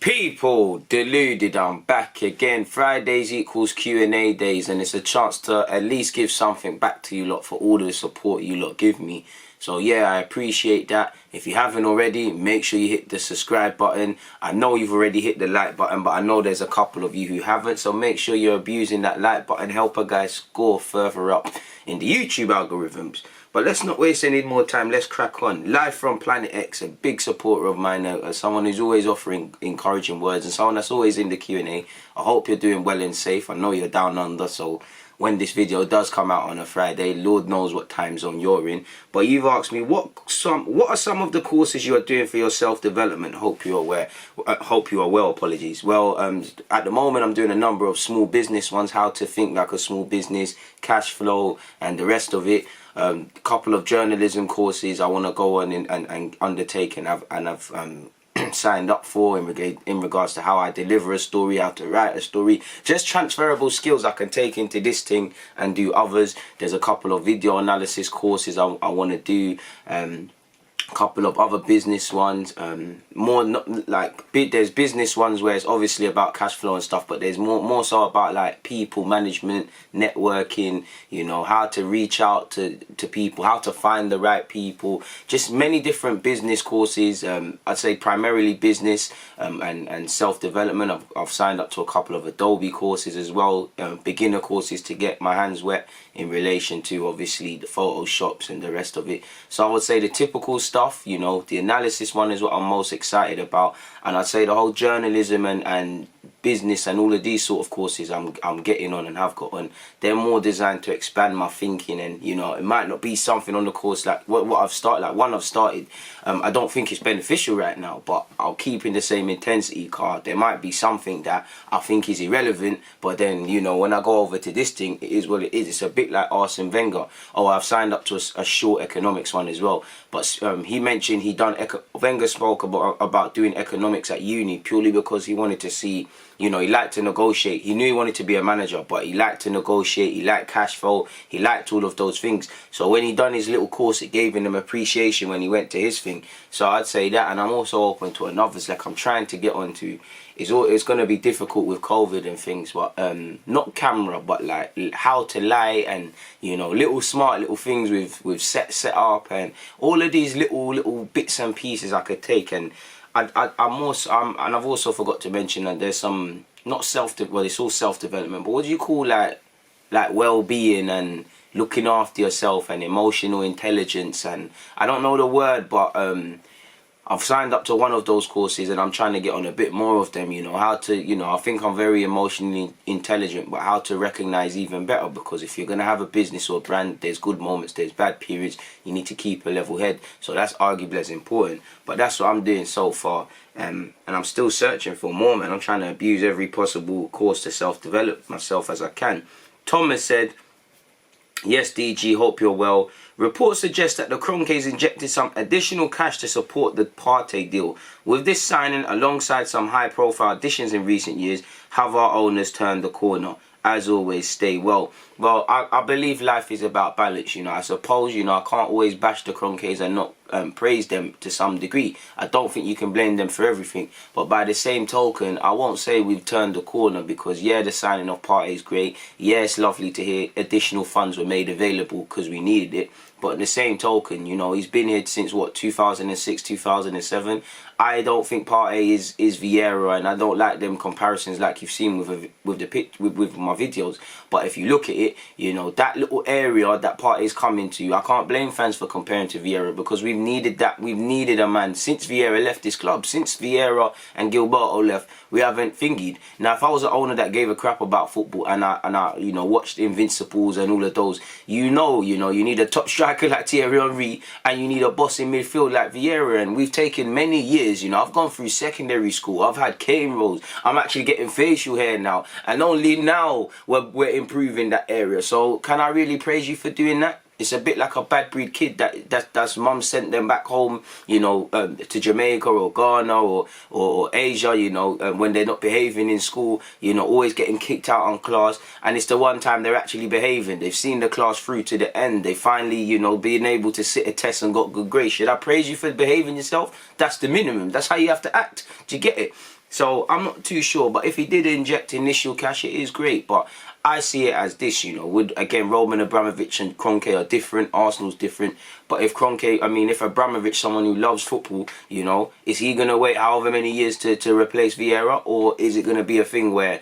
People, Deluded, I'm back again. Fridays equals Q&A days, and it's a chance to at least give something back to you lot for all the support you lot give me. So yeah, I appreciate that. If you haven't already, make sure you hit the subscribe button. I know you've already hit the like button, but I know there's a couple of you who haven't, so make sure you're abusing that like button. Help a guy score further up in the YouTube algorithms. But let's not waste any more time. Let's crack on. Live from Planet X, a big supporter of mine, someone who's always offering encouraging words and someone that's always in the Q&A. I hope you're doing well and safe. I know you're down under, so when this video does come out on a Friday, Lord knows what time zone you're in. But you've asked me what are some of the courses you are doing for your self-development. Hope you're aware. Hope you are well. Apologies. Well, at the moment I'm doing a number of small business ones, how to think like a small business, cash flow, and the rest of it. A couple of journalism courses I want to go on and undertake, and I've signed up for in regards to how I deliver a story, how to write a story, just transferable skills I can take into this thing and do others. There's a couple of video analysis courses I want to do, couple of other business ones, more not like there's business ones where it's obviously about cash flow and stuff, but there's more so about like people management, networking, you know, how to reach out to people, how to find the right people, just many different business courses. I'd say primarily business and self-development. I've signed up to a couple of Adobe courses as well, beginner courses to get my hands wet in relation to obviously the Photoshops and the rest of it. So I would say the typical stuff, you know, the analysis one is what I'm most excited about, and I'd say the whole journalism and business and all of these sort of courses I'm getting on and have got on, they're more designed to expand my thinking. And you know, it might not be something on the course like what I've started, like one I've started, I don't think it's beneficial right now, but I'll keep in the same intensity card. There might be something that I think is irrelevant, but then, you know, when I go over to this thing, it is what it is. It's a bit like Arsene Wenger. Oh, I've signed up to a short economics one as well, but he mentioned Wenger spoke about doing economics at uni purely because he wanted to see, you know, he liked to negotiate. He knew he wanted to be a manager, but he liked to negotiate. He liked cash flow. He liked all of those things. So when he done his little course, it gave him appreciation when he went to his thing. So I'd say that, and I'm also open to another's like I'm trying to get onto. It's going to be difficult with COVID and things, but not camera, but like how to lie, and you know, smart little things with set up and all of these little bits and pieces I could take. And and I've also forgot to mention that there's some it's all self-development, but what do you call like well-being and looking after yourself and emotional intelligence, and I don't know the word, but I've signed up to one of those courses and I'm trying to get on a bit more of them, you know, how to, you know, I think I'm very emotionally intelligent, but how to recognize even better, because if you're going to have a business or a brand, there's good moments, there's bad periods, you need to keep a level head. So that's arguably as important, but that's what I'm doing so far, and I'm still searching for more, man. I'm trying to abuse every possible course to self-develop myself as I can. Thomas said, yes, DG, hope you're well. Reports suggest that the Kroenkes injected some additional cash to support the Partey deal. With this signing, alongside some high-profile additions in recent years, have our owners turned the corner? As always, stay well. Well, I believe life is about balance, you know. I suppose, you know, I can't always bash the Kroenkes and not praise them to some degree. I don't think you can blame them for everything. But by the same token, I won't say we've turned the corner, because, yeah, the signing of Partey is great. Yeah, it's lovely to hear additional funds were made available because we needed it. But in the same token, you know, he's been here since, what, 2006, 2007. I don't think Partey is Vieira, and I don't like them comparisons like you've seen with my videos. But if you look at it, you know, that little area that Partey's come into, I can't blame fans for comparing to Vieira, because we've needed that. We've needed a man since Vieira left this club. Since Vieira and Gilberto left, we haven't thingied. Now, if I was an owner that gave a crap about football and I you know, watched Invincibles and all of those, you know, you need a top striker like Thierry Henry, and you need a boss in midfield like Vieira. And we've taken many years, you know. I've gone through secondary school. I've had cane rolls. I'm actually getting facial hair now, and only now we're improving that area. So can I really praise you for doing that? It's a bit like a bad breed kid that's mum sent them back home, you know, to Jamaica or Ghana or Asia, you know, when they're not behaving in school, you know, always getting kicked out on class, and it's the one time they're actually behaving. They've seen the class through to the end. They finally, you know, being able to sit a test and got good grades. Should I praise you for behaving yourself? That's the minimum. That's how you have to act. Do you get it? So I'm not too sure, but if he did inject initial cash, it is great. But I see it as this, you know, again, Roman Abramovich and Kroenke are different, Arsenal's different. But if if Abramovich, someone who loves football, you know, is he going to wait however many years to replace Vieira? Or is it going to be a thing where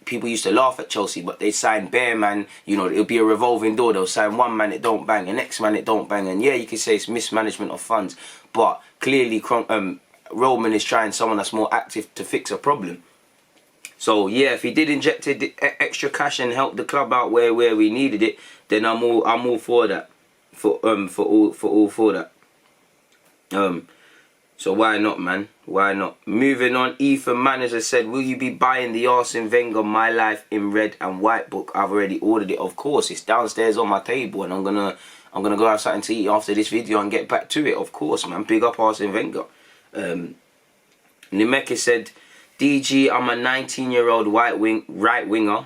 people used to laugh at Chelsea, but they sign bare man, you know, it'll be a revolving door. They'll sign one man, it don't bang, the next man, it don't bang. And yeah, you could say it's mismanagement of funds. But clearly, Roman is trying someone that's more active to fix a problem. So yeah, if he did inject extra cash and help the club out where we needed it, then I'm all for that. For that. So why not, man? Why not? Moving on, Ethan Manager said, will you be buying the Arsene Wenger My Life in Red and White book? I've already ordered it, of course. It's downstairs on my table, and I'm gonna go have something to eat after this video and get back to it, of course, man. Big up Arsene Wenger. Nemeka said, DG, I'm a 19-year-old right winger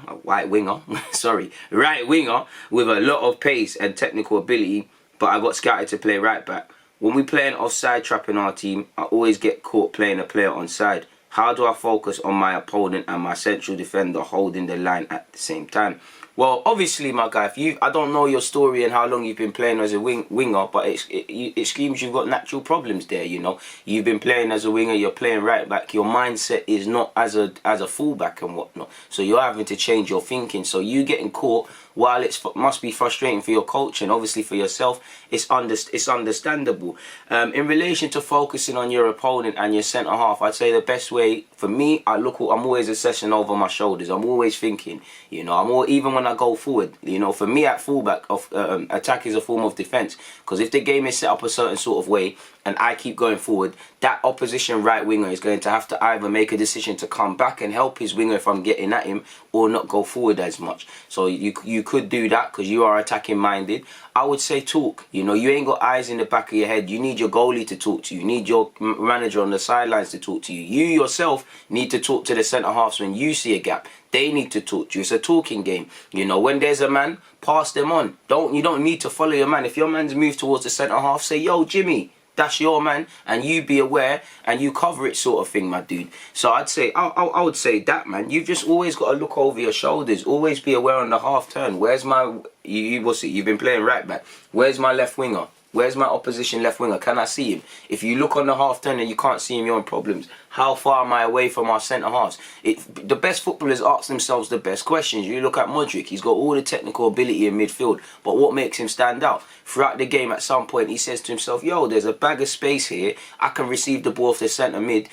with a lot of pace and technical ability, but I got scouted to play right back. When we play an offside trap in our team, I always get caught playing a player onside. How do I focus on my opponent and my central defender holding the line at the same time? Well, obviously, my guy, I don't know your story and how long you've been playing as a winger, but it screams you've got natural problems there, you know. You've been playing as a winger, you're playing right back, your mindset is not as a fullback and whatnot. So you're having to change your thinking. So you getting caught, while it must be frustrating for your coach and obviously for yourself, it's understandable. In relation to focusing on your opponent and your centre half, I'd say the best way for me, I'm always assessing over my shoulders. I'm always thinking, you know, even when I go forward, you know, for me at fullback, attack is a form of defence. Because if the game is set up a certain sort of way and I keep going forward, that opposition right winger is going to have to either make a decision to come back and help his winger if I'm getting at him, or not go forward as much. So you could do that because you are attacking minded. I would say talk. You know, you ain't got eyes in the back of your head. You need your goalie to talk to you. You need your manager on the sidelines to talk to you. You yourself need to talk to the centre halves when you see a gap. They need to talk to you. It's a talking game. You know, when there's a man, pass them on. You don't need to follow your man. If your man's moved towards the centre half, say, yo, Jimmy, that's your man, and you be aware and you cover it, sort of thing, my dude. So I'd say, I would say that, man. You've just always got to look over your shoulders. Always be aware on the half turn. Where's my? You've been playing right back. Where's my left winger? Where's my opposition left winger? Can I see him? If you look on the half turn and you can't see him, you're in problems. How far am I away from our centre halves? The best footballers ask themselves the best questions. You look at Modric, he's got all the technical ability in midfield, but what makes him stand out? Throughout the game, at some point, he says to himself, yo, there's a bag of space here. I can receive the ball off the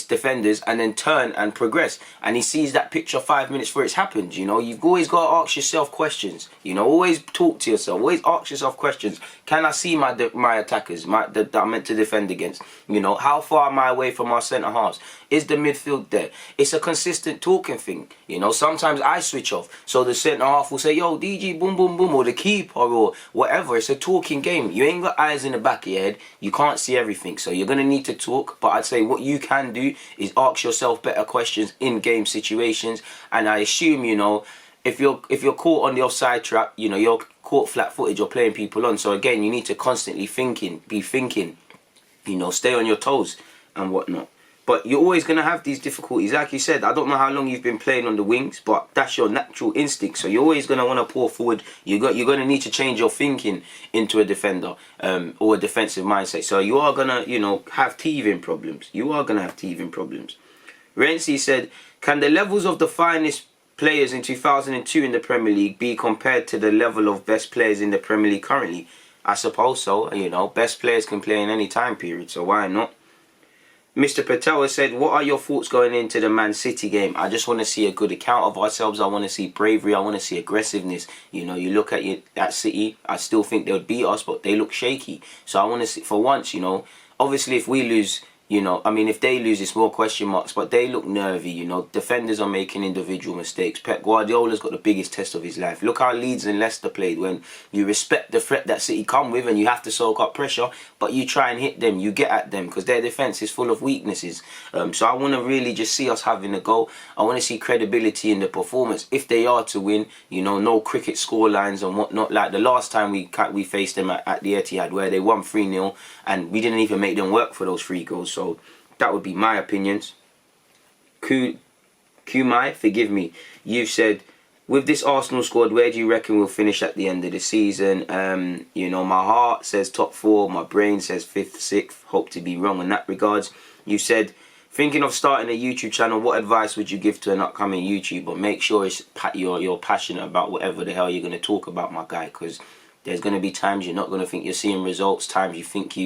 defenders, and then turn and progress. And he sees that picture 5 minutes before it's happened. You know, you've always got to ask yourself questions. You know, always talk to yourself. Always ask yourself questions. Can I see my attackers that I'm meant to defend against? You know, how far am I away from our centre halves? Is the midfield there? It's a consistent talking thing. You know, sometimes I switch off. So the centre half will say, yo, DG, boom, boom, boom, or the keeper or whatever. It's a talking game. You ain't got eyes in the back of your head. You can't see everything. So you're going to need to talk. But I'd say what you can do is ask yourself better questions in game situations. And I assume, you know, if you're caught on the offside trap, you know, you're caught flat-footed, you're playing people on. So again, you need to constantly be thinking, you know, stay on your toes and whatnot. But you're always going to have these difficulties. Like you said, I don't know how long you've been playing on the wings, but that's your natural instinct. So you're always going to want to pour forward. You're going to need to change your thinking into a defender or a defensive mindset. So you are going to, you know, have teething problems. You are going to have teething problems. Renzi said, can the levels of the finest players in 2002 in the Premier League be compared to the level of best players in the Premier League currently? I suppose so. You know, best players can play in any time period, so why not? Mr. Patel has said, what are your thoughts going into the Man City game? I just want to see a good account of ourselves. I want to see bravery. I want to see aggressiveness. You know, you look at City, I still think they would beat us, but they look shaky. So I want to see, for once, you know, obviously if we lose, you know, I mean, if they lose, it's more question marks, but they look nervy, you know. Defenders are making individual mistakes. Pep Guardiola's got the biggest test of his life. Look how Leeds and Leicester played when you respect the threat that City come with and you have to soak up pressure, but you try and hit them, you get at them because their defence is full of weaknesses. So I want to really just see us having a go. I want to see credibility in the performance. If they are to win, you know, no cricket scorelines and whatnot. Like the last time we faced them at the Etihad where they won 3-0 and we didn't even make them work for those 3 goals. So that would be my opinions. Kumai, forgive me. You've said, with this Arsenal squad, where do you reckon we'll finish at the end of the season? You know, my heart says top 4, my brain says 5th, 6th. Hope to be wrong in that regards. You said, thinking of starting a YouTube channel, what advice would you give to an upcoming YouTuber? Make sure it's you're passionate about whatever the hell you're going to talk about, my guy, because there's going to be times you're not going to think you're seeing results, times you think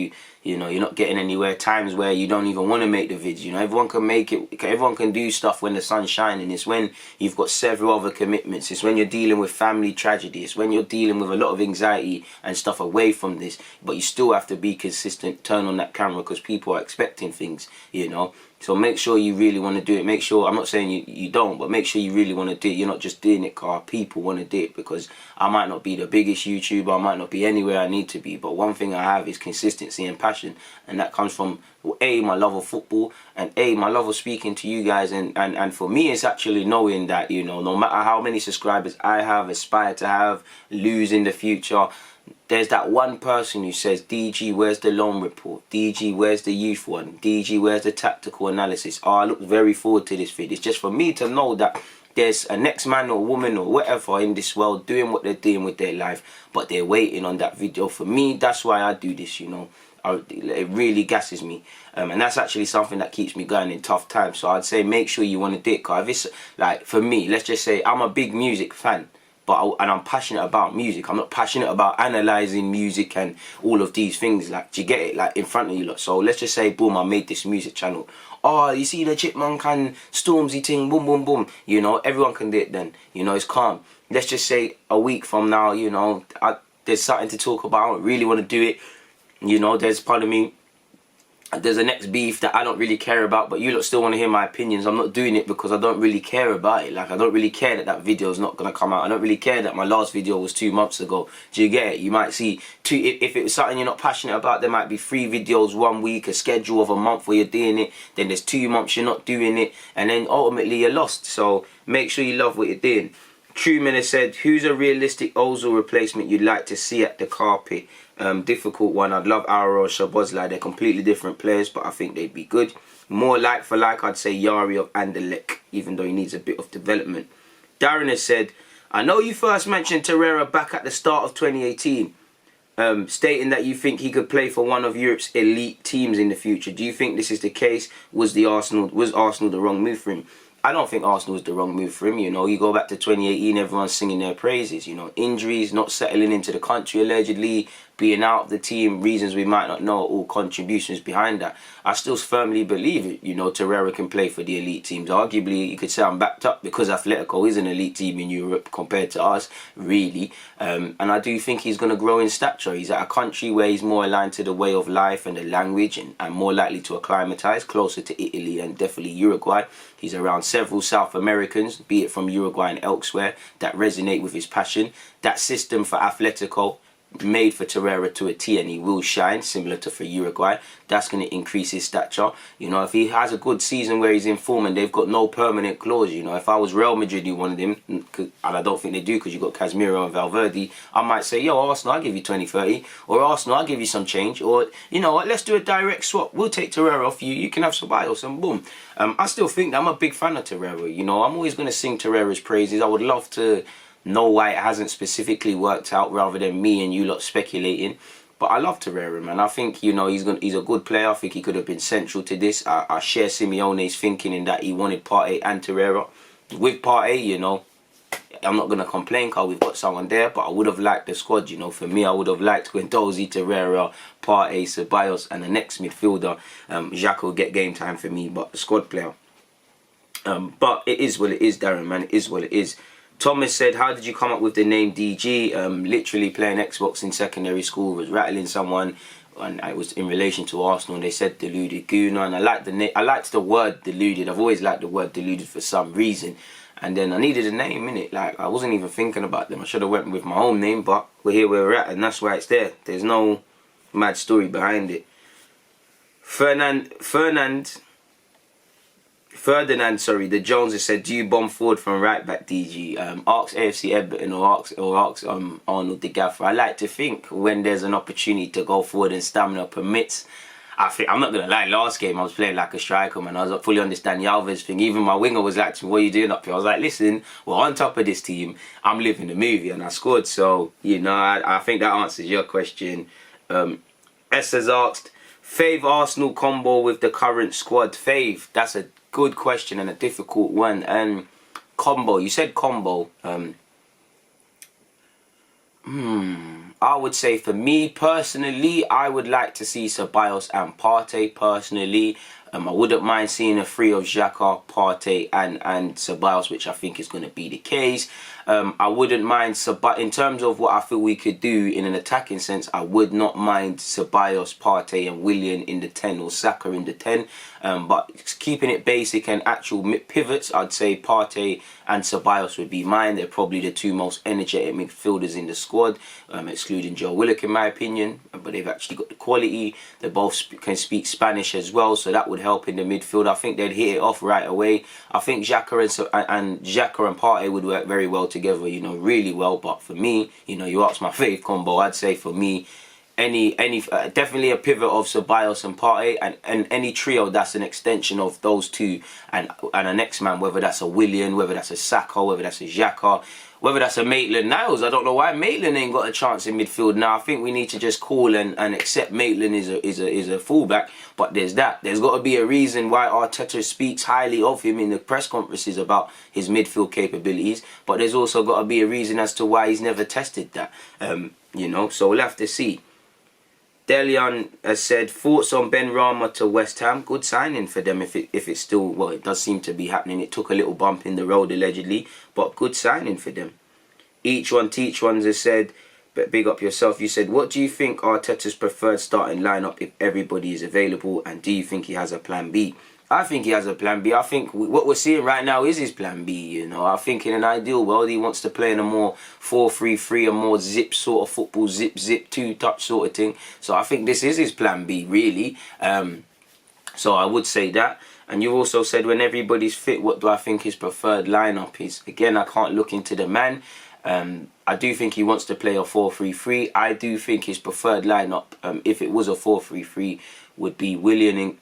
you know, you're not getting anywhere, times where you don't even want to make the vids. You know, everyone can make it, everyone can do stuff when the sun's shining. It's when you've got several other commitments. It's when you're dealing with family tragedy. It's when you're dealing with a lot of anxiety and stuff away from this. But you still have to be consistent, turn on that camera, because people are expecting things, you know. So make sure you really want to do it. Make sure, I'm not saying you don't, but make sure you really want to do it. You're not just doing it because people want to do it, because I might not be the biggest YouTuber, I might not be anywhere I need to be, but one thing I have is consistency and passion, and that comes from A, my love of football, and A, my love of speaking to you guys, and for me it's actually knowing that, you know, no matter how many subscribers I have, aspire to have, lose in the future, there's that one person who says, DG, where's the loan report? DG, where's the youth one? DG, where's the tactical analysis? Oh, I look very forward to this vid. It's just for me to know that there's a next man or woman or whatever in this world doing what they're doing with their life, but they're waiting on that video. For me, that's why I do this, you know. It really gasses me, and that's actually something that keeps me going in tough times. So I'd say make sure you want to do it, because if it's like, for me, let's just say I'm a big music fan, and I'm passionate about music. I'm not passionate about analysing music and all of these things. Like, do you get it? Like, in front of you lot. So let's just say, boom, I made this music channel. Oh, you see the Chipmunk and Stormzy thing, boom, boom, boom. You know, everyone can do it then. You know, it's calm. Let's just say a week from now, you know, there's something to talk about. I really want to do it. You know, there's part of me, there's a next beef that I don't really care about, but you lot still want to hear my opinions. I'm not doing it because I don't really care about it. Like, I don't really care that that video is not going to come out. I don't really care that my last video was 2 months ago. Do you get it? You might see two, if it was something you're not passionate about, there might be 3 videos 1 week, a schedule of a month where you're doing it. Then there's 2 months you're not doing it, and then ultimately you're lost. So make sure you love what you're doing. Truman has said, who's a realistic Ozil replacement you'd like to see at the carpet? Difficult one. I'd love Aura or Szoboszlai. They're completely different players, but I think they'd be good. More like for like, I'd say Yari of Anderlecht, even though he needs a bit of development. Darren has said, I know you first mentioned Torreira back at the start of 2018, stating that you think he could play for one of Europe's elite teams in the future. Do you think this is the case? Was Arsenal the wrong move for him? I don't think Arsenal was the wrong move for him. You know, you go back to 2018, everyone's singing their praises. You know, injuries, not settling into the country allegedly, being out of the team, reasons we might not know, all contributions behind that. I still firmly believe it. You know, Torreira can play for the elite teams. Arguably, you could say I'm backed up because Atletico is an elite team in Europe compared to us, really. And I do think he's going to grow in stature. He's at a country where he's more aligned to the way of life and the language, and more likely to acclimatise, closer to Italy and definitely Uruguay. He's around several South Americans, be it from Uruguay and elsewhere, that resonate with his passion. That system for Atletico made for Torreira to a T, and he will shine, similar to for Uruguay. That's going to increase his stature. You know, if he has a good season where he's in form and they've got no permanent clause, you know, if I was Real Madrid who wanted him, and I don't think they do because you've got Casemiro and Valverde, I might say, yo, Arsenal, I'll give you 20, 30, or Arsenal, I'll give you some change, or, you know what, let's do a direct swap. We'll take Torreira off you, you can have Ceballos, and boom. I still think that I'm a big fan of Torreira. You know, I'm always going to sing Torreira's praises. I would love to know why it hasn't specifically worked out, rather than me and you lot speculating. But I love Torreira, man. I think, you know, he's a good player. I think he could have been central to this. I share Simeone's thinking in that he wanted Partey and Torreira. With Partey, you know, I'm not going to complain because we've got someone there, but I would have liked the squad, you know. For me, I would have liked Guendouzi, Torreira, Partey, Ceballos, and the next midfielder. Xhaka will get game time for me, but the squad player. But it is what it is, Darren, man. It is what it is. Thomas said, how did you come up with the name DG? Literally playing Xbox in secondary school, was rattling someone, and it was in relation to Arsenal, and they said Deluded Gooner, and I liked the name. I liked the word deluded. I've always liked the word deluded for some reason. And then I needed a name, innit? Like, I wasn't even thinking about them. I should have went with my own name, but we're here where we're at, and that's why it's there. There's no mad story behind it. Ferdinand, sorry, the Joneses said, do you bomb forward from right back, DG? Ask AFC Everton or ask Arnold the Gaffer. I like to think when there's an opportunity to go forward and stamina permits, I think, I'm not going to lie, last game I was playing like a striker, man. I was fully understanding Alves thing. Even my winger was like, what are you doing up here? I was like, listen, we're on top of this team. I'm living the movie, and I scored. So, you know, I think that answers your question. S has asked, Fave Arsenal combo with the current squad. Fave, that's a good question and a difficult one. And combo, you said combo. I would say for me personally, I would like to see Ceballos and Partey personally. I wouldn't mind seeing a three of Xhaka, Partey and Ceballos, which I think is going to be the case. I wouldn't mind in terms of what I feel we could do in an attacking sense, I would not mind Ceballos, Partey and Willian in the 10 or Saka in the 10. But keeping it basic and actual pivots, I'd say Partey and Ceballos would be mine. They're probably the two most energetic midfielders in the squad, excluding Joe Willock in my opinion. But they've actually got the quality. They both can speak Spanish as well, so that would help in the midfield. I think they'd hit it off right away. I think Xhaka and Partey would work very well together, you know, really well. But for me, you know, you asked my fave combo, I'd say for me, definitely a pivot of Ceballos and Partey, and any trio that's an extension of those two, and a next man, whether that's a Willian, whether that's a Saka, whether that's a Xhaka, whether that's a Maitland-Niles. I don't know why Maitland ain't got a chance in midfield now. I think we need to just call and accept Maitland is a fullback. But there's got to be a reason why Arteta speaks highly of him in the press conferences about his midfield capabilities. But there's also got to be a reason as to why he's never tested that. You know, so we'll have to see. Delian has said, thoughts on Ben Rama to West Ham. Good signing for them if it's still, well, it does seem to be happening. It took a little bump in the road allegedly, but good signing for them. Each One Teach Ones has said, but big up yourself. You said, what do you think Arteta's preferred starting lineup if everybody is available, and do you think he has a plan B? I think he has a plan B. I think what we're seeing right now is his plan B, you know. I think in an ideal world, he wants to play in a more 4-3-3, a more zip sort of football, zip, two-touch sort of thing. So I think this is his plan B, really. So I would say that. And you also said, when everybody's fit, what do I think his preferred lineup is? Again, I can't look into the man. I do think he wants to play a 4-3-3. I do think his preferred lineup, if it was a 4-3-3, would be Willian,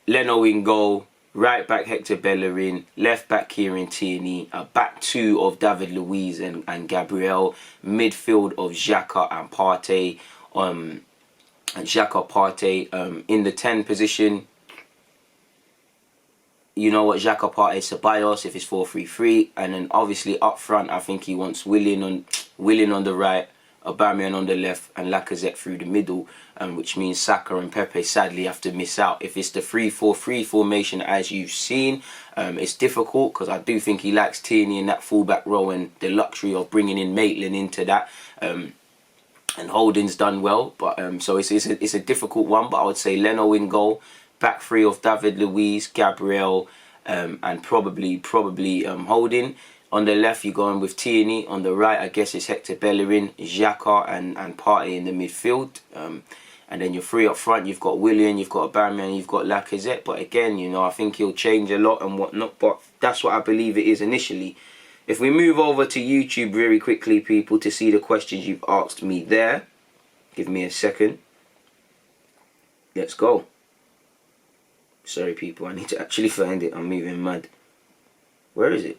Leno in goal, right back Hector Bellerin, left back Kieran Tierney, a back two of David Luiz and Gabriel, midfield of Xhaka and Partey, in the 10 position. You know what, Xhaka, Partey, Ceballos if it's 4-3-3, and then obviously up front I think he wants Willian on the right, Aubameyang on the left, and Lacazette through the middle, which means Saka and Pepe sadly have to miss out. If it's the 3-4-3 formation as you've seen, it's difficult because I do think he likes Tierney in that fullback role and the luxury of bringing in Maitland into that. And Holding's done well, but so it's a difficult one. But I would say Leno in goal, back three of David Luiz, Gabriel, and probably Holding. On the left, you're going with Tierney. On the right, I guess it's Hector Bellerin, Xhaka, and Partey in the midfield. And then you're three up front. You've got Willian, you've got Aubameyang, you've got Lacazette. But again, you know, I think he'll change a lot and whatnot. But that's what I believe it is initially. If we move over to YouTube very quickly, people, to see the questions you've asked me there. Give me a second. Let's go. Sorry, people. I need to actually find it. I'm moving mad. Where is it?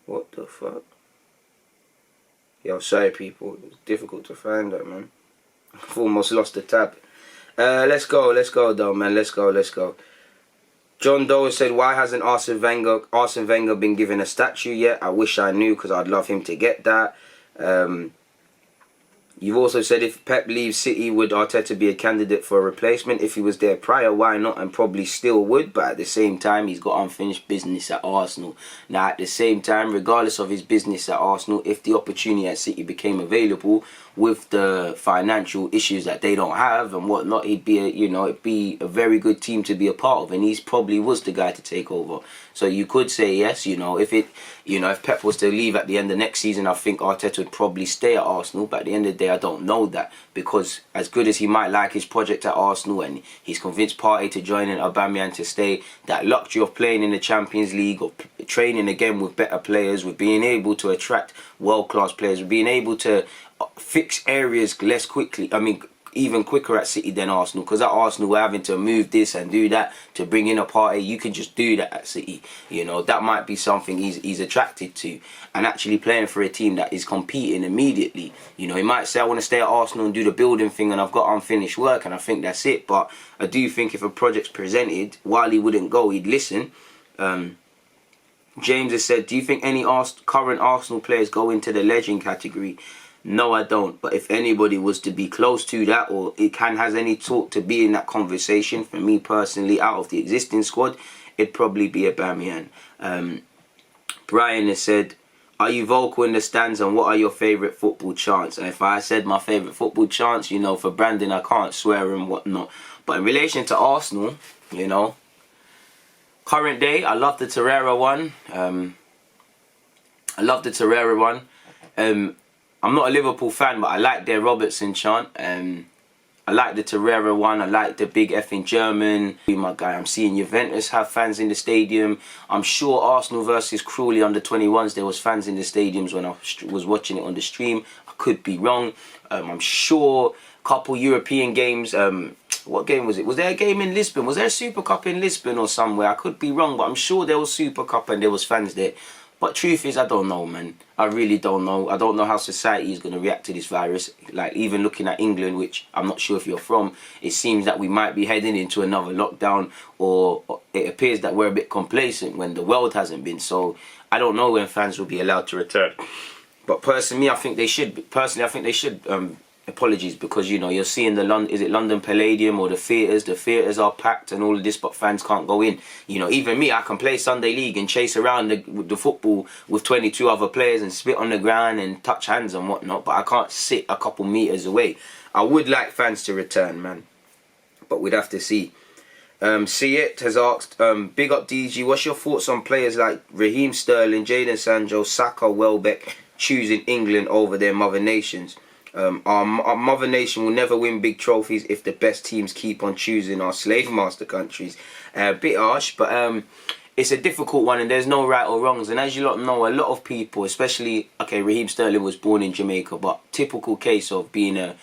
What the fuck? Yo, sorry people, it was difficult to find that, man. I've almost lost the tab. Let's go though, man. Let's go. John Doe said, why hasn't Arsene Wenger been given a statue yet? I wish I knew, because I'd love him to get that. You've also said, if Pep leaves City, would Arteta be a candidate for a replacement? If he was there prior, why not? And probably still would, but at the same time, he's got unfinished business at Arsenal. Now, at the same time, regardless of his business at Arsenal, if the opportunity at City became available, with the financial issues that they don't have and whatnot, it'd be a very good team to be a part of, and he's probably was the guy to take over. So you could say yes, if Pep was to leave at the end of next season, I think Arteta would probably stay at Arsenal. But at the end of the day, I don't know that, because as good as he might like his project at Arsenal and he's convinced Partey to join and Aubameyang to stay, that luxury of playing in the Champions League or training again with better players, with being able to attract world-class players, with being able to fix areas less quickly, even quicker at City than Arsenal, because at Arsenal we're having to move this and do that to bring in a Partey. You can just do that at City. That might be something he's attracted to, and actually playing for a team that is competing immediately. He might say, I want to stay at Arsenal and do the building thing and I've got unfinished work, and I think that's it. But I do think if a project's presented, while he wouldn't go, he'd listen. James has said, do you think any current Arsenal players go into the legend category? No, I don't. But if anybody was to be close to that, or has any talk to be in that conversation, for me personally, out of the existing squad, it'd probably be Aubameyang. Brian has said, are you vocal in the stands, and what are your favourite football chants? And if I said my favourite football chants, for Brandon, I can't swear and whatnot. But in relation to Arsenal, current day, I love the Torreira one. I'm not a Liverpool fan, but I like their Robertson chant. I like the Torreira one. I like the big effing German. My guy, I'm seeing Juventus have fans in the stadium. I'm sure Arsenal versus Crawley under-21s, there was fans in the stadiums when I was watching it on the stream. I could be wrong. I'm sure a couple European games. What game was it? Was there a game in Lisbon? Was there a Super Cup in Lisbon or somewhere? I could be wrong, but I'm sure there was Super Cup and there was fans there. But truth is, I don't know, man. I really don't know. I don't know how society is going to react to this virus. Like, even looking at England, which I'm not sure if you're from, it seems that we might be heading into another lockdown, or it appears that we're a bit complacent when the world hasn't been. So I don't know when fans will be allowed to return. But personally, I think they should. Apologies, because you're seeing the London Palladium or the theatres. The theatres are packed and all of this, but fans can't go in. Even me, I can play Sunday League and chase around the football with 22 other players and spit on the ground and touch hands and whatnot, but I can't sit a couple meters away. I would like fans to return, man, but we'd have to see. See It has asked, big up DG, what's your thoughts on players like Raheem Sterling, Jadon Sancho, Saka, Welbeck choosing England over their mother nations? Our mother nation will never win big trophies if the best teams keep on choosing our slave master countries. Bit harsh, but it's a difficult one, and there's no right or wrongs. And as you lot know, a lot of people, especially, Raheem Sterling was born in Jamaica, but typical case of being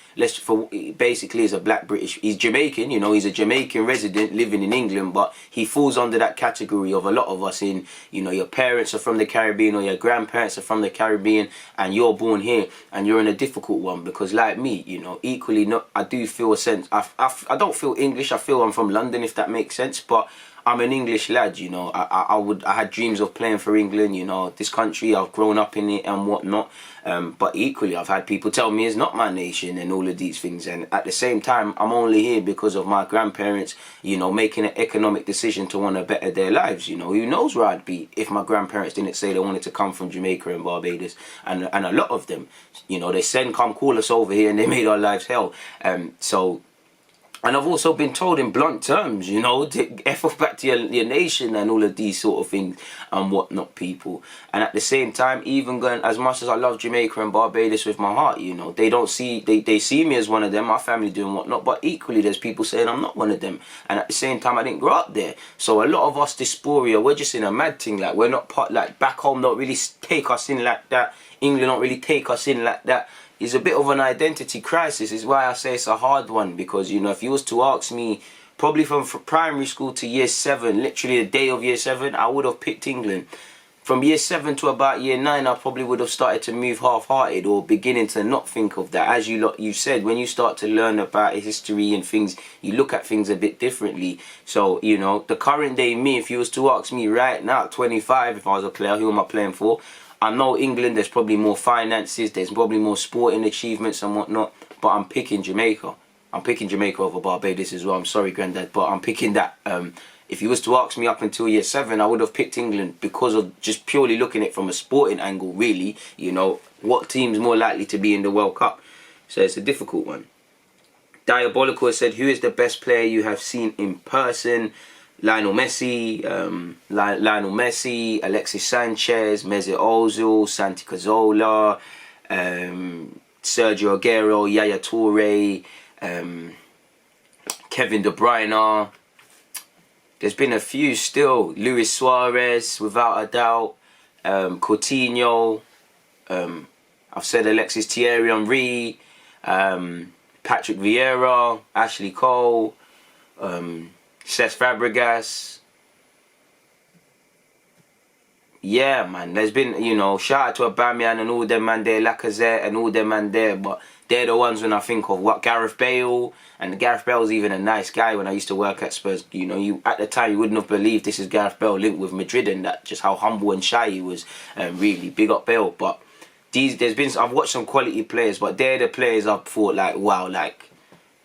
basically is a black British. He's Jamaican, he's a Jamaican resident living in England, but he falls under that category of a lot of us in, your parents are from the Caribbean or your grandparents are from the Caribbean, and you're born here, and you're in a difficult one because, like me, equally, I do feel a sense. I don't feel English. I feel I'm from London, if that makes sense, but I'm an English lad, I had dreams of playing for England, this country, I've grown up in it and whatnot. But equally, I've had people tell me it's not my nation and all of these things. And at the same time, I'm only here because of my grandparents, making an economic decision to want to better their lives. Who knows where I'd be if my grandparents didn't say they wanted to come from Jamaica and Barbados. And a lot of them, they said, come call us over here, and they made our lives hell. And I've also been told in blunt terms, to F off back to your nation and all of these sort of things and whatnot, people. And at the same time, even going, as much as I love Jamaica and Barbados with my heart, they see me as one of them, my family doing whatnot, but equally there's people saying I'm not one of them. And at the same time, I didn't grow up there. So a lot of us diaspora, we're just in a mad thing, like we're not back home don't really take us in like that. England don't really take us in like that. It's a bit of an identity crisis. Is why I say it's a hard one, because if you was to ask me, probably from primary school to year 7, literally the day of year 7, I would have picked England. From year 7 to about year 9, I probably would have started to move half-hearted or beginning to not think of that. As you said, when you start to learn about history and things, you look at things a bit differently. So, the current day me, if you was to ask me right now, 25, if I was a player, who am I playing for? I know England, there's probably more finances, there's probably more sporting achievements and whatnot, but I'm picking Jamaica. I'm picking Jamaica over Barbados as well. I'm sorry, Grandad, but I'm picking that. If you was to ask me up until year 7, I would have picked England because of just purely looking at it from a sporting angle, really. What team's more likely to be in the World Cup? So it's a difficult one. Diabolical has said, who is the best player you have seen in person? Lionel Messi, Alexis Sanchez, Mesut Ozil, Santi Cazorla, Sergio Aguero, Yaya Toure, Kevin De Bruyne. There's been a few still. Luis Suarez, without a doubt. Coutinho. I've said Alexis Thierry Henry. Patrick Vieira, Ashley Cole, Cesc Fabregas. Yeah, man, there's been, you know, shout out to Aubameyang and all them man there, Lacazette and all them man there, but they're the ones when I think of what Gareth Bale, and Gareth Bale's even a nice guy. When I used to work at Spurs, you know, at the time you wouldn't have believed this is Gareth Bale linked with Madrid, and that just how humble and shy he was. Really big up Bale, but I've watched some quality players, but they're the players I've thought like, wow, like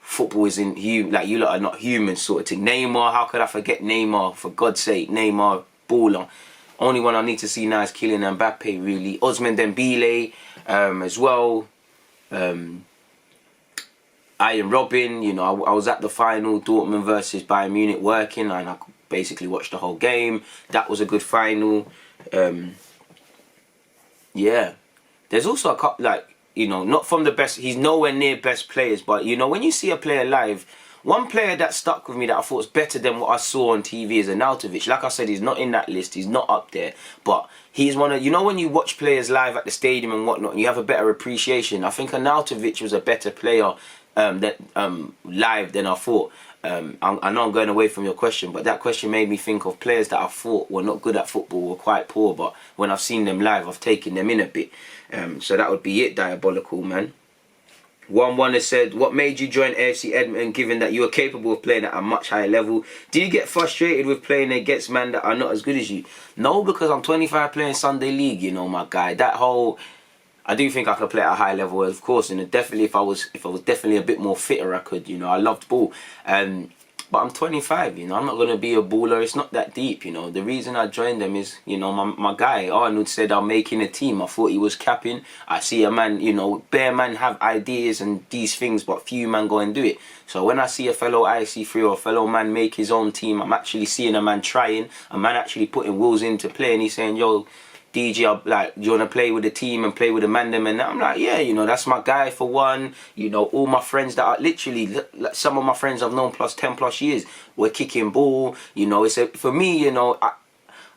football isn't human, like you lot are not human sort of thing. Neymar, how could I forget Neymar? For God's sake, Neymar, baller. Only one I need to see now is Kylian Mbappe, really. Ousmane Dembele, as well. Ian Robin, you know, I was at the final, Dortmund versus Bayern Munich working, and I basically watched the whole game. That was a good final. Yeah. There's also a couple, like, you know, not from the best, he's nowhere near best players, but, you know, when you see a player live, one player that stuck with me that I thought was better than what I saw on TV is Arnautovic. Like I said, he's not in that list, he's not up there, but he's one of, you know, when you watch players live at the stadium and whatnot, and you have a better appreciation, I think Arnautovic was a better player live than I thought. I know I'm going away from your question, but that question made me think of players that I thought were not good at football, were quite poor, but when I've seen them live, I've taken them in a bit. So that would be it, Diabolical, man. 1-1 has said, what made you join AFC Edmonton given that you are capable of playing at a much higher level? Do you get frustrated with playing against men that are not as good as you? No, because I'm 25 playing Sunday League, you know, my guy. That whole... I do think I could play at a high level, of course, and definitely if I was definitely a bit more fitter, I could, you know. I loved ball. But I'm 25, you know, I'm not going to be a baller. It's not that deep, you know. The reason I joined them is, you know, my guy, Arnold, said I'm making a team. I thought he was capping. I see a man, you know, bare man have ideas and these things, but few man go and do it. So when I see a fellow IC3 or a fellow man make his own team, I'm actually seeing a man trying, a man actually putting wills into play, and he's saying, yo, DJ, like, do you want to play with the team and play with the man them? And I'm like, yeah, you know, that's my guy for one. You know, all my friends that are literally, some of my friends I've known 10 plus years, we're kicking ball. You know, it's for me, you know,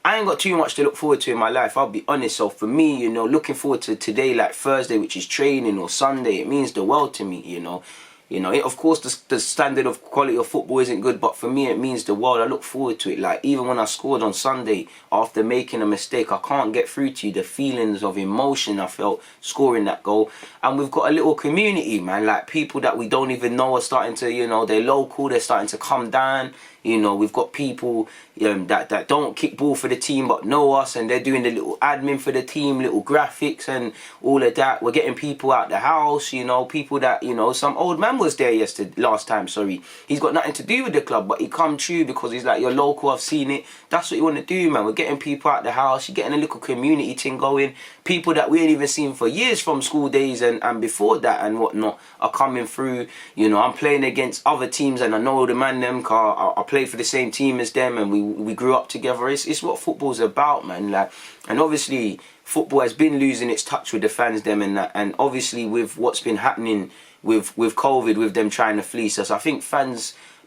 I ain't got too much to look forward to in my life, I'll be honest. So for me, you know, looking forward to today, like Thursday, which is training, or Sunday, it means the world to me, you know. You know, of course, the standard of quality of football isn't good, but for me, it means the world. I look forward to it. Like, even when I scored on Sunday, after making a mistake, I can't get through to you the feelings of emotion I felt scoring that goal. And we've got a little community, man. Like, people that we don't even know are starting to, you know, they're local, they're starting to come down. You know, we've got people that don't kick ball for the team but know us, and they're doing the little admin for the team, little graphics and all of that. We're getting people out the house, you know, people that, you know, some old man was there last time, sorry. He's got nothing to do with the club, but he come true because he's like, you're local, I've seen it. That's what you want to do, man. We're getting people out the house, you're getting a little community thing going. People that we ain't even seen for years from school days and before that and whatnot are coming through. You know, I'm playing against other teams and I know the man them, car I played for the same team as them, and we grew up together. It's what football's about, man. Like, and obviously football has been losing its touch with the fans them and that, and obviously with what's been happening with COVID, with them trying to fleece us, I think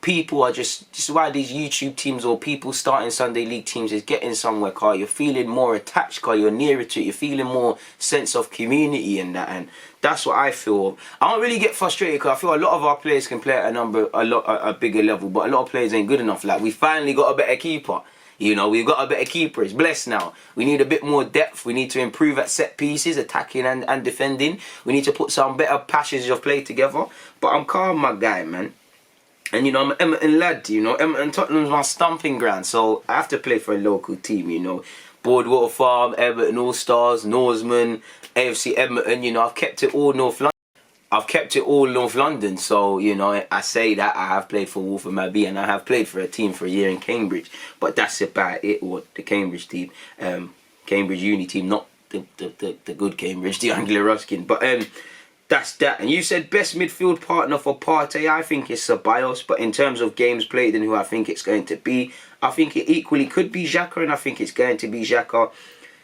people are just why these YouTube teams or people starting Sunday League teams is getting somewhere, car. You're feeling more attached, car. You're nearer to it. You're feeling more sense of community and that, and that's what I feel. I don't really get frustrated because I feel a lot of our players can play at a bigger level, but a lot of players ain't good enough. Like, we finally got a better keeper. You know, we've got a better keeper. It's blessed now. We need a bit more depth. We need to improve at set pieces, attacking and defending. We need to put some better passages of play together. But I'm calm, my guy, man. And, you know, I'm an Everton lad, you know. Everton Tottenham's my stomping ground, so I have to play for a local team, you know. Boardwater Farm, Everton All-Stars, Norseman, AFC Edmonton, you know. I've kept it all North London. So, you know, I say that I have played for Wolverhampton Abbey and I have played for a team for a year in Cambridge. But that's about it, or the Cambridge team. Cambridge Uni team, not the good Cambridge, the Anglia Ruskin. But that's that. And you said best midfield partner for Partey. I think it's Ceballos, but in terms of games played and who I think it's going to be, I think it equally could be Xhaka, and I think it's going to be Xhaka.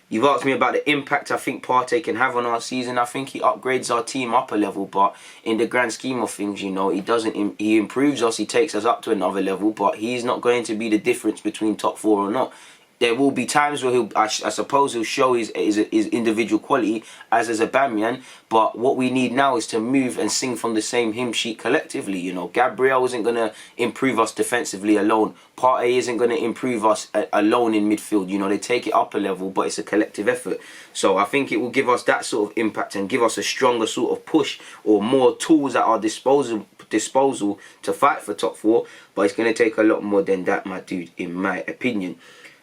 You've asked me about the impact I think Partey can have on our season. I think he upgrades our team up a level, but in the grand scheme of things, you know, he improves us, he takes us up to another level, but he's not going to be the difference between top four or not. There will be times where I suppose he'll show his individual quality as a Aubameyang, but what we need now is to move and sing from the same hymn sheet collectively. You know, Gabriel isn't going to improve us defensively alone. Partey isn't going to improve us alone in midfield. You know, they take it up a level, but it's a collective effort. So I think it will give us that sort of impact and give us a stronger sort of push or more tools at our disposal to fight for top four. But it's going to take a lot more than that, my dude, in my opinion.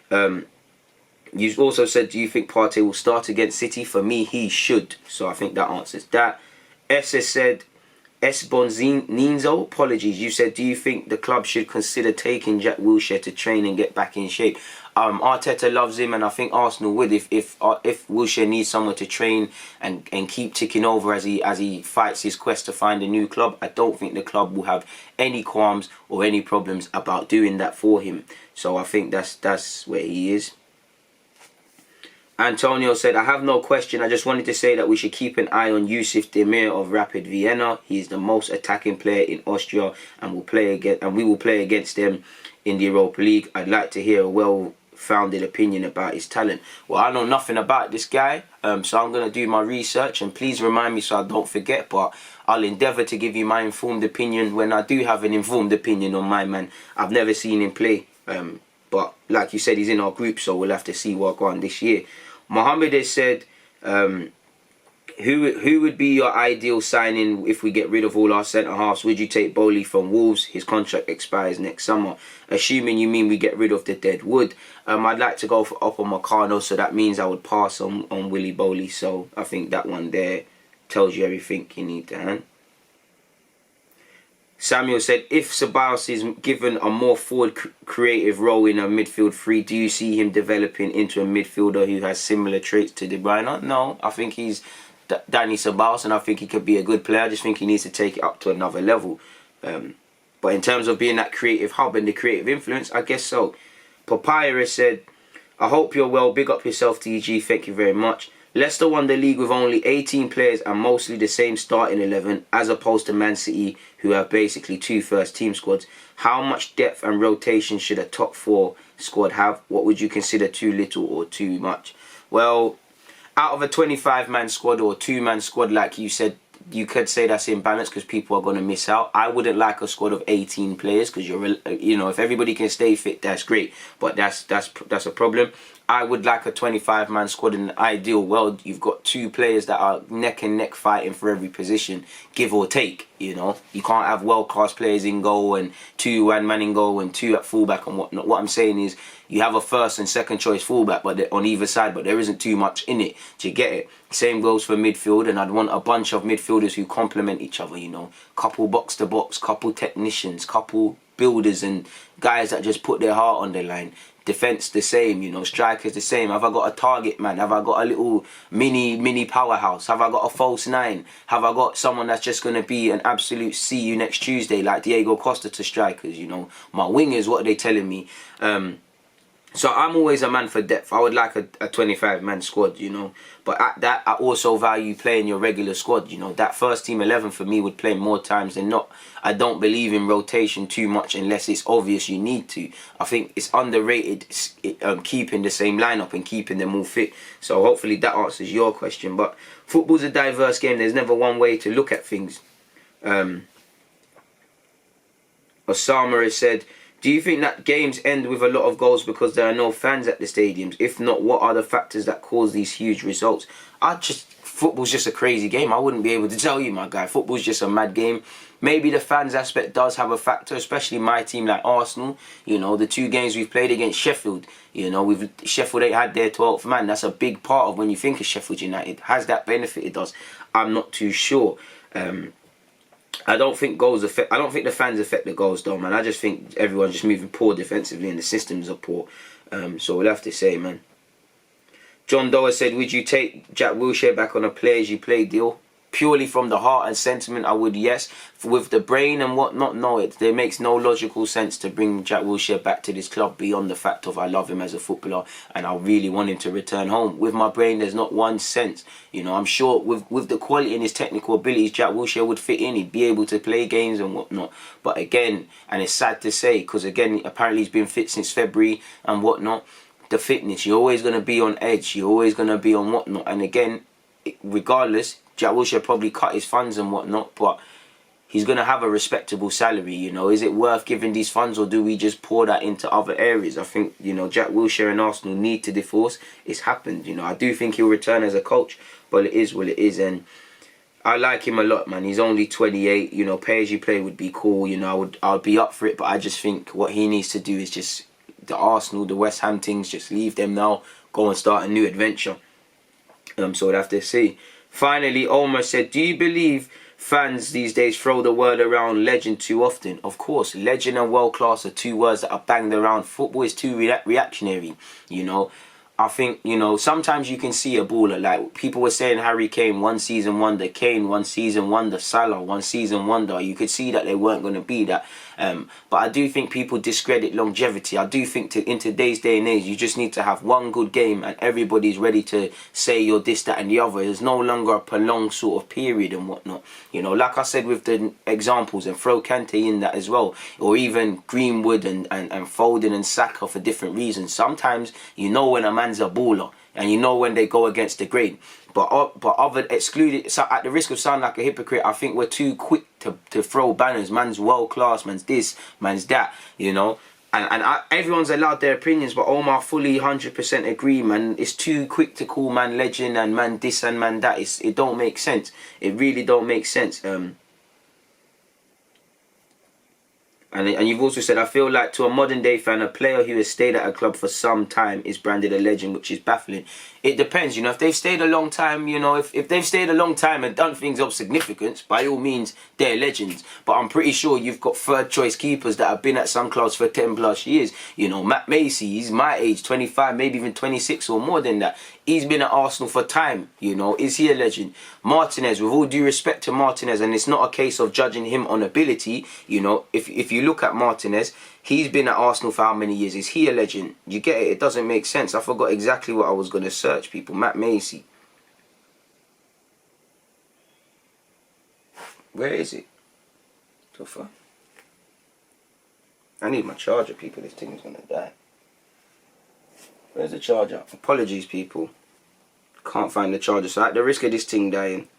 You also said, do you think Partey will start against City? For me, he should. So I think that answers that. S has said, S. Bonzinzo, apologies. You said, do you think the club should consider taking Jack Wilshere to train and get back in shape? Arteta loves him, and I think Arsenal would if Wilshere needs someone to train and keep ticking over as he fights his quest to find a new club. I don't think the club will have any qualms or any problems about doing that for him. So I think that's where he is. Antonio said, I have no question. I just wanted to say that we should keep an eye on Yusif Damir of Rapid Vienna. He's the most attacking player in Austria, and we will play against them in the Europa League. I'd like to hear a well-founded opinion about his talent. Well, I know nothing about this guy, so I'm going to do my research, and please remind me so I don't forget, but I'll endeavour to give you my informed opinion when I do have an informed opinion on my man. I've never seen him play, but like you said, he's in our group, so we'll have to see what goes on this year. Mohammed has said, who would be your ideal signing if we get rid of all our centre-halves? Would you take Bowley from Wolves? His contract expires next summer. Assuming you mean we get rid of the dead wood. I'd like to go for Upamecano, so that means I would pass on Willy Bowley. So I think that one there tells you everything you need to hand. Samuel said, if Ceballos is given a more forward creative role in a midfield three, do you see him developing into a midfielder who has similar traits to De Bruyne? No, I think he's Danny Ceballos, and I think he could be a good player. I just think he needs to take it up to another level. But in terms of being that creative hub and the creative influence, I guess so. Papyrus said, I hope you're well. Big up yourself, TG. Thank you very much. Leicester won the league with only 18 players and mostly the same starting 11, as opposed to Man City, who have basically 2 first-team squads. How much depth and rotation should a top 4 squad have? What would you consider too little or too much? Well, out of a 25-man squad or 2-man squad, like you said, you could say that's imbalanced because people are going to miss out. I wouldn't like a squad of 18 players because if everybody can stay fit, that's great, but that's a problem. I would like a 25-man squad. In an ideal world, you've got 2 players that are neck and neck fighting for every position, give or take. You know, you can't have world-class players in goal and 2 one-man in goal and 2 at fullback and whatnot. What I'm saying is, you have a first and second choice fullback, but on either side, but there isn't too much in it. Do you get it? Same goes for midfield, and I'd want a bunch of midfielders who complement each other. You know, couple box to box, couple technicians, couple builders, and guys that just put their heart on the line. Defense the same, you know, strikers the same. Have I got a target man? Have I got a little mini powerhouse? Have I got a false 9? Have I got someone that's just going to be an absolute see you next Tuesday, like Diego Costa to strikers? You know, my wingers, what are they telling me? So I'm always a man for depth. I would like a 25-man squad, you know. But at that, I also value playing your regular squad, you know. That first team 11 for me would play more times than not. I don't believe in rotation too much unless it's obvious you need to. I think it's underrated keeping the same lineup and keeping them all fit. So hopefully that answers your question. But football's a diverse game. There's never one way to look at things. Osama has said, do you think that games end with a lot of goals because there are no fans at the stadiums? If not, what are the factors that cause these huge results? Football's just a crazy game. I wouldn't be able to tell you, my guy. Football's just a mad game. Maybe the fans aspect does have a factor, especially my team like Arsenal. You know, the 2 games we've played against Sheffield. You know, Sheffield ain't had their 12th man. That's a big part of when you think of Sheffield United. Has that benefited us? I'm not too sure. I don't think the fans affect the goals though, man. I just think everyone's just moving poor defensively and the systems are poor. So we'll have to say, man. John Doe said, would you take Jack Wilshere back on a play as you play deal? purely from the heart and sentiment, I would, yes. With the brain and whatnot, no, there makes no logical sense to bring Jack Wilshere back to this club beyond the fact of I love him as a footballer and I really want him to return home. With my brain, there's not one sense. You know, I'm sure with the quality and his technical abilities, Jack Wilshere would fit in. He'd be able to play games and whatnot. But again, and it's sad to say, because again, apparently he's been fit since February and whatnot. The fitness, you're always going to be on edge. You're always going to be on whatnot. And again, regardless, Jack Wilshere probably cut his funds and whatnot, but he's going to have a respectable salary, you know. Is it worth giving these funds, or do we just pour that into other areas? I think, you know, Jack Wilshere and Arsenal need to divorce. It's happened, you know. I do think he'll return as a coach, but it is what it is, and I like him a lot, man. He's only 28, you know, pay as you play would be cool, you know. I'd be up for it, but I just think what he needs to do is just the Arsenal, the West Ham things, just leave them now, go and start a new adventure. So we'll have to see. Finally, Omar said, do you believe fans these days throw the word around legend too often? Of course, legend and world class are two words that are banged around. Football is too reactionary, you know. I think, you know, sometimes you can see a baller. Like, people were saying Harry Kane, one season wonder. Kane, one season wonder. Salah, one season wonder. You could see that they weren't going to be that. But I do think people discredit longevity. I do think in today's day and age, you just need to have one good game and everybody's ready to say you're this, that and the other. There's no longer a prolonged sort of period and whatnot. You know, like I said with the examples, and throw Kante in that as well. Or even Greenwood and Foden and Saka for different reasons. Sometimes you know when a man's a baller and you know when they go against the grain. But other excluded, so at the risk of sounding like a hypocrite, I think we're too quick to throw banners. Man's world class, man's this, man's that, you know. And everyone's allowed their opinions, but Omar fully 100% agree, man. It's too quick to call man legend and man this and man that. It don't make sense. It really don't make sense. And you've also said, I feel like to a modern day fan, a player who has stayed at a club for some time is branded a legend, which is baffling. It depends, you know, if they've stayed a long time, you know, if they've stayed a long time and done things of significance, by all means, they're legends. But I'm pretty sure you've got third choice keepers that have been at some clubs for 10 plus years. You know, Matt Macy, he's my age, 25, maybe even 26 or more than that. He's been at Arsenal for time, you know. Is he a legend? Martinez, with all due respect to Martinez, and it's not a case of judging him on ability, you know, if you look at Martinez, he's been at Arsenal for how many years? Is he a legend? You get it? It doesn't make sense. I forgot exactly what I was going to search, people. Matt Macy. Where is it? So far. I need my charger, people. This thing is going to die. Where's the charger? Apologies, people. Can't find the charger. So at the risk of this thing dying.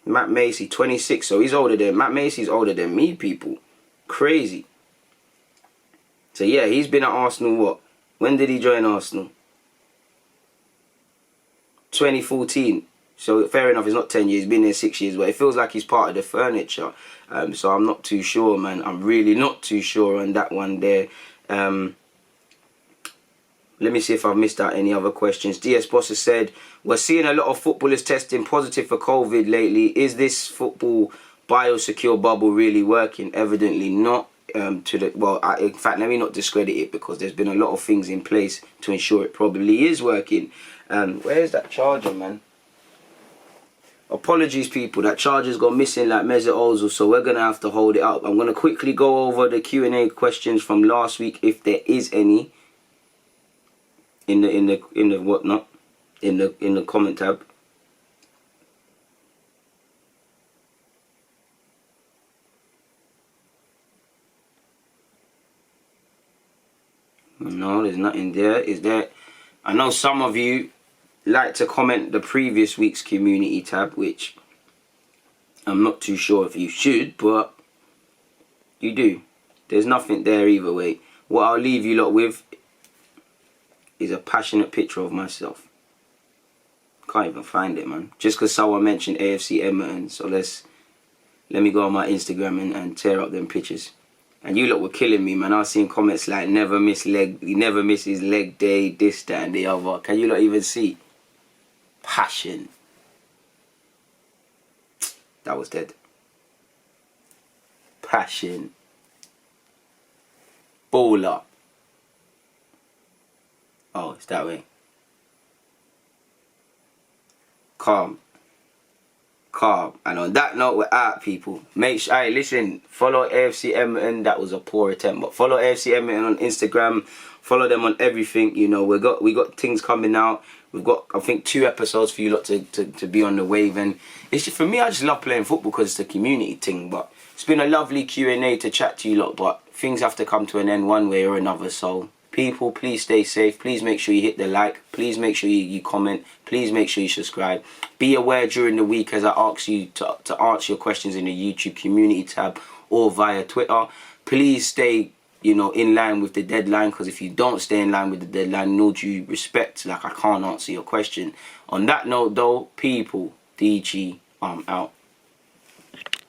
Matt Macy, 26. So he's older than... Matt Macy's older than me, people. Crazy. So yeah, he's been at Arsenal, what? When did he join Arsenal? 2014. So fair enough, it's not 10 years, he's been there 6 years, but it feels like he's part of the furniture. So I'm not too sure, man. I'm really not too sure on that one there. Let me see if I've missed out any other questions. DS Boss has said, we're seeing a lot of footballers testing positive for COVID lately. Is this football biosecure bubble really working? Evidently not. In fact, let me not discredit it, because there's been a lot of things in place to ensure it probably is working. Where's that charger, man? Apologies, people. That charger's gone missing like Mesut Ozil, so we're gonna have to hold it up. I'm gonna quickly go over the Q&A questions from last week, if there is any, in the whatnot, in the comment tab. No, there's nothing there. Is there? I know some of you like to comment the previous week's community tab, which I'm not too sure if you should, but you do. There's nothing there either way. What I'll leave you lot with is a passionate picture of myself. Can't even find it, man. Just because someone mentioned AFC Edmonton, so let me go on my Instagram and tear up them pictures. And you lot were killing me, man. I was seeing comments like never miss his leg day, this, that and the other. Can you lot even see? Passion. That was dead. Passion. Baller. Oh, it's that way. Calm. And on that note, we're out, people. Make sure, alright, listen, follow AFC Edmonton. That was a poor attempt, but follow AFC Edmonton on Instagram. Follow them on everything. You know, we got things coming out. We've got, I think, 2 episodes for you lot to be on the wave. And it's just, for me, I just love playing football because it's a community thing. But it's been a lovely Q&A to chat to you lot. But things have to come to an end one way or another. So, people, please stay safe. Please make sure you hit the like. Please make sure you comment. Please make sure you subscribe. Be aware during the week as I ask you to answer your questions in the YouTube community tab or via Twitter. Please stay, you know, in line with the deadline, because if you don't stay in line with the deadline, no due respect, like, I can't answer your question. On that note, though, people, DG, I'm out.